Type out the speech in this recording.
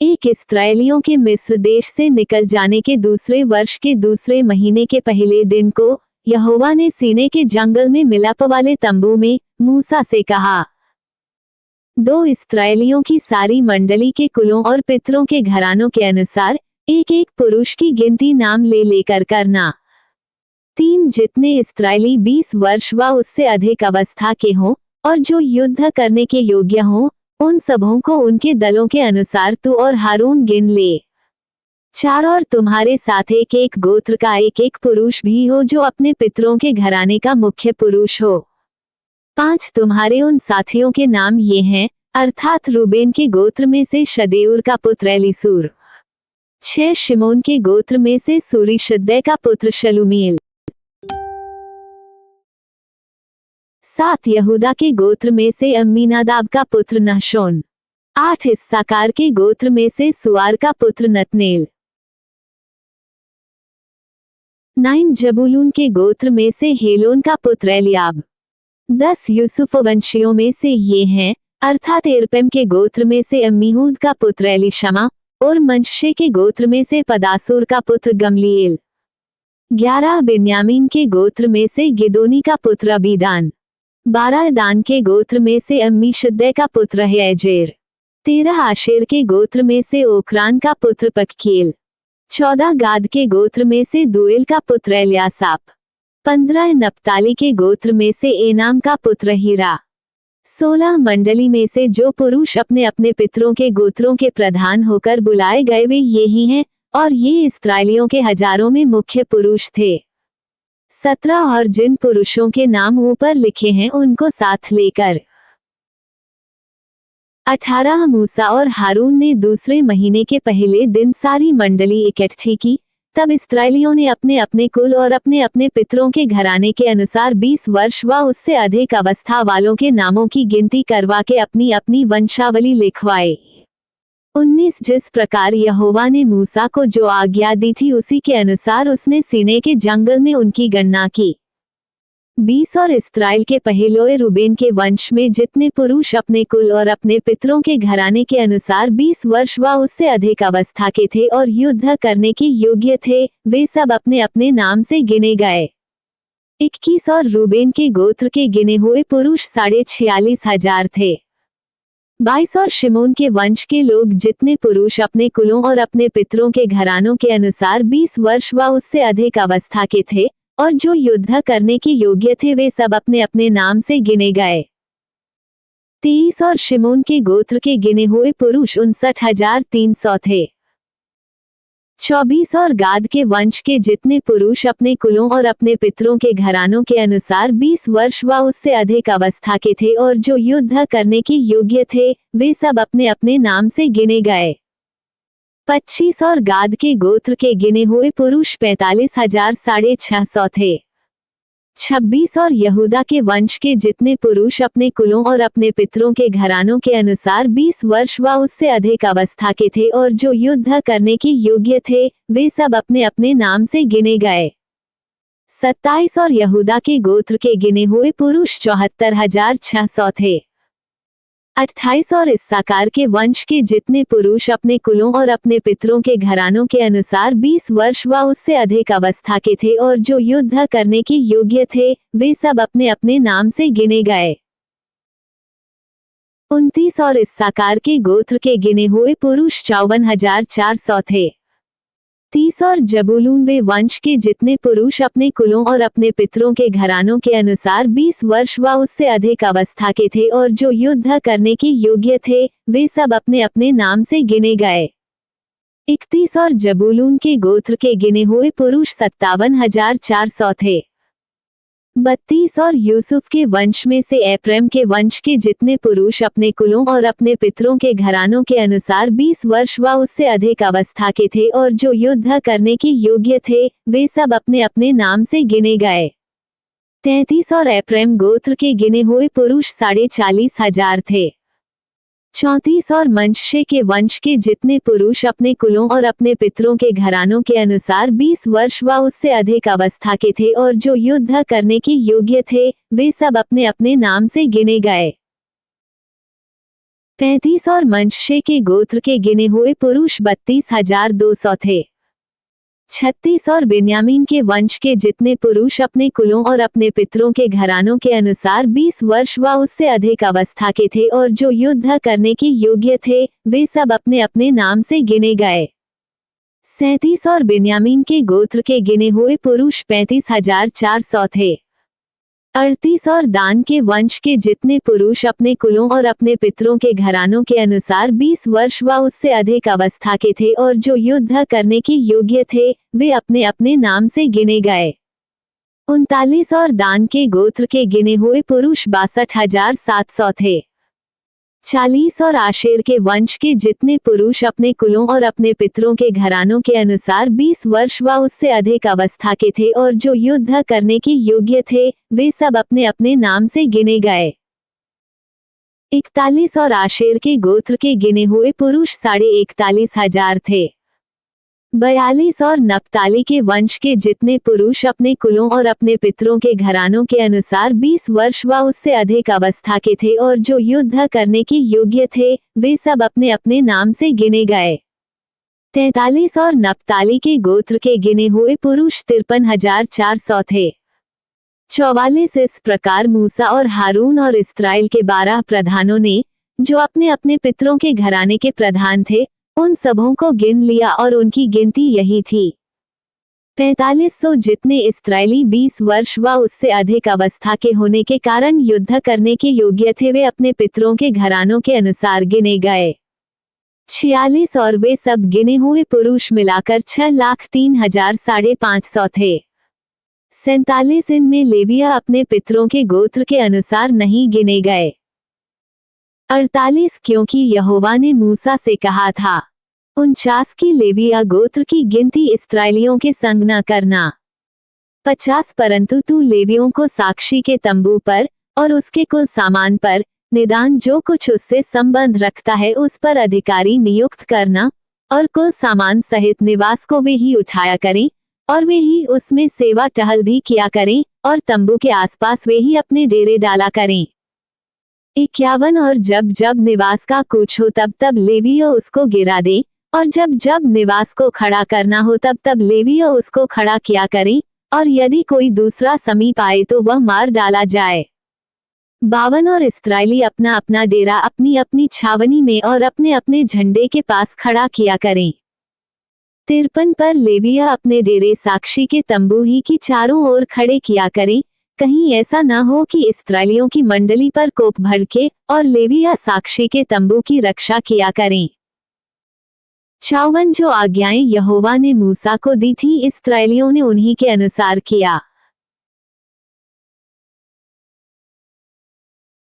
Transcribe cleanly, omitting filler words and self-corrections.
एक इस्राएलियों के मिस्र देश से निकल जाने के दूसरे वर्ष के दूसरे महीने के पहले दिन को यहोवा ने सीने के जंगल में मिलाप वाले तंबू में मूसा से कहा। दो इस्राएलियों की सारी मंडली के कुलों और पितरों के घरानों के अनुसार एक एक पुरुष की गिनती नाम ले लेकर करना। 3 जितने इस्राएली 20 वर्ष व उससे अधिक अवस्था के हों और जो युद्ध करने के योग्य हों, उन सबों को उनके दलों के अनुसार तू और हारून गिन ले। 4 और तुम्हारे साथ एक एक गोत्र का एक एक पुरुष भी हो जो अपने पितरों के घराने का मुख्य पुरुष हो। 5 तुम्हारे उन साथियों के नाम ये हैं, अर्थात रूबेन के गोत्र में से शदेऊर का पुत्र एलीसूर। 6 शिमोन के गोत्र में से सूरीशद्दै का पुत्र शलूमीएल। 7 यहूदा के गोत्र में से अम्मीनादाब का पुत्र नहशोन। 8 इस्साकार के गोत्र में से सुआर का पुत्र नतनेल। 9 जबूलून के गोत्र में से हेलोन का पुत्र एलियाब। 10 यूसुफ वंशियों में से ये हैं, अर्थात एरपेम के गोत्र में से अम्मीहूद का पुत्र एलीशमा और मनश्शे के गोत्र में से पदासूर का पुत्र गमलीएल। 11 बिन्यामीन के गोत्र में से गिदोनी का पुत्र अबीदान। 12 दान के गोत्र में से अम्मीशद्दै का पुत्र हेजेर। 13 आशेर के गोत्र में से ओक्रान का पुत्र पक्कीएल। 14 गाद के गोत्र में से दुएल का पुत्र एल्यासाप। 15 नप्ताली के गोत्र में से एनाम का पुत्र हीरा। 16 मंडली में से जो पुरुष अपने अपने पितरों के गोत्रों के प्रधान होकर बुलाए गए वे यही हैं, और ये इस्राएलियों के हजारों में मुख्य पुरुष थे। 17 और जिन पुरुषों के नाम ऊपर लिखे हैं उनको साथ लेकर 18 मूसा और हारून ने दूसरे महीने के पहले दिन सारी मंडली इकट्ठी की। तब इस्राएलियों ने अपने अपने कुल और अपने अपने पितरों के घराने के अनुसार 20 वर्ष व उससे अधिक अवस्था वालों के नामों की गिनती करवा के अपनी अपनी वंशावली लिखवाए। 19 जिस प्रकार यहोवा ने मूसा को जो आज्ञा दी थी उसी के अनुसार उसने सीने के जंगल में उनकी गणना की। 20 और इस्राएल के पहलोए रूबेन के वंश में जितने पुरुष अपने कुल और अपने पितरों के घराने के अनुसार 20 वर्ष व उससे अधिक अवस्था के थे और युद्ध करने के योग्य थे, वे सब अपने अपने नाम से गिने गए। 21 और रूबेन के गोत्र के गिने हुए पुरुष 46,000 थे। 22 और शिमोन के वंश के लोग जितने पुरुष अपने कुलों और अपने पितरों के घरानों के अनुसार 20 वर्ष व उससे अधिक अवस्था के थे और जो युद्ध करने के योग्य थे वे सब अपने अपने नाम से गिने गए। 23 और शिमोन के गोत्र के गिने हुए पुरुष 59,300 थे। 24 और गाद के वंश के जितने पुरुष अपने कुलों और अपने पितरों के घरानों के अनुसार 20 वर्ष व उससे अधिक अवस्था के थे और जो युद्ध करने के योग्य थे, वे सब अपने अपने नाम से गिने गए। 25 और गाद के गोत्र के गिने हुए पुरुष 45,600 थे। 26 और यहूदा के वंश के जितने पुरुष अपने कुलों और अपने पितरों के घरानों के अनुसार 20 वर्ष व उससे अधिक अवस्था के थे और जो युद्ध करने के योग्य थे, वे सब अपने अपने नाम से गिने गए। 27 और यहूदा के गोत्र के गिने हुए पुरुष 74,600 थे। 28 और इस्साकार के वंश के जितने पुरुष अपने कुलों और अपने पितरों के घरानों के अनुसार 20 वर्ष व उससे अधिक अवस्था के थे और जो युद्ध करने के योग्य थे, वे सब अपने अपने नाम से गिने गए। 29 और इस्साकार के गोत्र के गिने हुए पुरुष 54,400 थे। 30 और जबूलून वे वंश के जितने पुरुष अपने कुलों और अपने पितरों के घरानों के अनुसार 20 वर्ष व उससे अधिक अवस्था के थे और जो युद्ध करने के योग्य थे, वे सब अपने अपने नाम से गिने गए। 31 और जबूलून के गोत्र के गिने हुए पुरुष 57,400 थे। 32 और यूसुफ के वंश में से एप्रैम के वंश के जितने पुरुष अपने कुलों और अपने पितरों के घरानों के अनुसार 20 वर्ष व उससे अधिक अवस्था के थे और जो युद्ध करने के योग्य थे, वे सब अपने अपने नाम से गिने गए। 33 और एप्रैम गोत्र के गिने हुए पुरुष 40,500 थे। 34 और मनश्शे के वंश के जितने पुरुष अपने कुलों और अपने पितरों के घरानों के अनुसार 20 वर्ष व उससे अधिक अवस्था के थे और जो युद्ध करने के योग्य थे, वे सब अपने अपने नाम से गिने गए। 35 और मनश्शे के गोत्र के गिने हुए पुरुष 32,200 थे। 36 और बिन्यामीन के वंश के जितने पुरुष अपने कुलों और अपने पितरों के घरानों के अनुसार 20 वर्ष व उससे अधिक अवस्था के थे और जो युद्ध करने के योग्य थे, वे सब अपने अपने नाम से गिने गए। 37 और बिन्यामीन के गोत्र के गिने हुए पुरुष 35,400 थे। 38 और दान के वंश के जितने पुरुष अपने कुलों और अपने पितरों के घरानों के अनुसार 20 वर्ष व उससे अधिक अवस्था के थे और जो युद्ध करने के योग्य थे, वे अपने अपने नाम से गिने गए। 39 और दान के गोत्र के गिने हुए पुरुष 62,700 थे। 40 और आशेर के वंश के जितने पुरुष अपने कुलों और अपने पितरों के घरानों के अनुसार 20 वर्ष व उससे अधिक अवस्था के थे और जो युद्ध करने के योग्य थे, वे सब अपने अपने नाम से गिने गए। 41 और आशेर के गोत्र के गिने हुए पुरुष 41,500 थे। 42 और नप्ताली के वंश के जितने पुरुष अपने कुलों और अपने पितरों के घरानों के अनुसार 20 वर्ष व उससे अधिक अवस्था के थे और जो युद्ध करने के योग्य थे, वे सब अपने अपने नाम से गिने गए। 43 और नप्ताली के गोत्र के गिने हुए पुरुष 53,400 थे। 44 इस प्रकार मूसा और हारून और इस्राएल के 12 प्रधानों ने, जो अपने अपने पितरों के घराने के प्रधान थे, उन सबों को गिन लिया और उनकी गिनती यही थी। 4500 जितने इस्राएली 20 वर्ष व उससे अधिक अवस्था के होने के कारण युद्ध करने के योग्य थे, वे अपने पितरों के घरानों के अनुसार गिने गए। 46 और वे सब गिने हुए पुरुष मिलाकर 6,03,500 थे। 47 इनमें लेविया अपने पितरों के गोत्र के अनुसार नहीं गिने गए। 48 क्योंकि यहोवा ने मूसा से कहा था, 49 की लेविया गोत्र की गिनती इस्राएलियों के संग न करना। 50 परंतु तू लेवियों को साक्षी के तंबू पर और उसके कुल सामान पर, निदान जो कुछ उससे संबंध रखता है उस पर अधिकारी नियुक्त करना, और कुल सामान सहित निवास को वे ही उठाया करें, और वे ही उसमें सेवा टहल भी किया करें, और तंबू के आसपास वे ही अपने डेरे डाला करें। 51 और जब जब निवास का कूच हो तब तब लेवियों उसको गिरा दे, और जब जब निवास को खड़ा करना हो तब तब लेवियों उसको खड़ा किया करें, और यदि कोई दूसरा समीप आए तो वह मार डाला जाए। 52 और इस्राएली अपना अपना डेरा अपनी अपनी छावनी में और अपने अपने झंडे के पास खड़ा किया करें। 53 पर लेविया अपने डेरे साक्षी के तंबू ही की चारों ओर खड़े किया करें, कहीं ऐसा न हो कि इस्राएलियों की मंडली पर कोप भड़के, और लेविया साक्षी के तंबू की रक्षा किया करें। 54 जो आज्ञाएं यहोवा ने मूसा को दी थी इस्राएलियों ने उन्हीं के अनुसार किया।